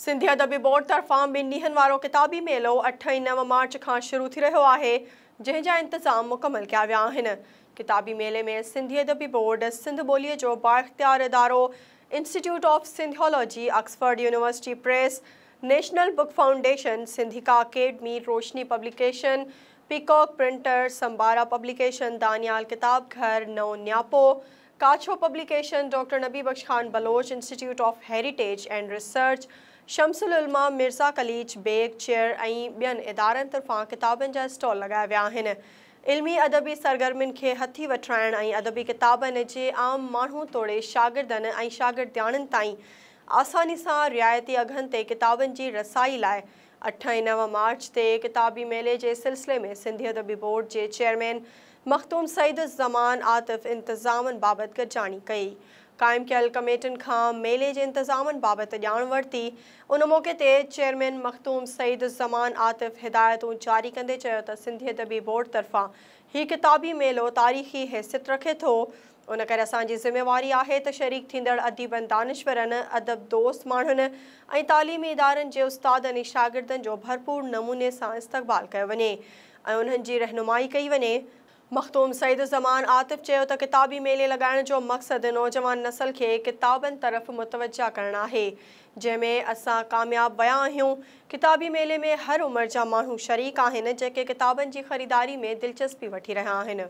सिंधी अदबी बोर्ड तरफ़ां 2 ॾींहनि वारो किताबी मेलो 8 ऐं 9 मार्च खां शुरू थी रहियो आहे, जंहिंजा इंतज़ाम मुकमल कया विया आहिनि। किताबी मेले में सिंधी अदबी बोर्ड, सिंध ॿोलीअ जो बाइख़्तियार इदारो, institute of Sindhology, Oxford university press, national book foundation, Sindhica academy, Roshni publication, peacock printer, Sambara publication, Daniyal Kitab Ghar, Nao Nyapo, Kachho publication, doctor Nabi Bakhsh Khan Baloch institute of heritage and research, Shamsul Ulama, Mirza Kalich bag chair ऐं ॿियनि इदारनि तरफ़ां किताबनि जा स्टॉल लॻाया विया आहिनि। इल्मी अदबी सरगर्मियुनि खे हथी वठाइण ऐं अदबी किताबनि जे आम माण्हू तोड़े शागिर्दनि ऐं शागिर्दियाणनि ताईं आसानी सां रिआयती अघनि ते किताबनि जी रसाई लाइ 8 ऐं 9 मार्च ते किताबी मेले जे सिलसिले में सिंधी अदबी बोर्ड जे चेयरमैन मखदूम सईद ज़मान आतिफ़ इंतज़ामनि बाबति गॾिजाणी कई। क़ाइमु कयल कमेटियुनि खां मेले जे इंतज़ामनि बाबति ॼाण वरिती। उन मौक़े ते चेयरमैन मखदूम सईद ज़मान आतिफ़ हिदायतूं जारी कंदे चयो त सिंधी अदबी बोर्ड तरफ़ां हीउ किताबी मेलो तारीख़ी हैसियत रखे थो। उन करे असांजी ज़िम्मेवारी आहे त शरीक थींदड़ अदीबनि, दानिश्वरनि, अदब दोस्त माण्हुनि ऐं तालीमी इदारनि जे उस्तादनि ऐं शागिर्दनि जो भरपूर नमूने सां इस्तक़बाल कयो वञे ऐं उन्हनि जी रहनुमाई कई वञे। मखदूम सईद ज़मान आतिफ़ चयो त किताबी मेले लॻाइण जो मक़सदु नौजवान नसल खे किताबनि तरफ़ मुतवजा करणु आहे, जंहिंमें असां कामयाब विया आहियूं। किताबी मेले में हर उमिरि जा माण्हू शरीक आहिनि, जेके किताबनि जी ख़रीदारी में दिलचस्पी वठी रहिया आहिनि।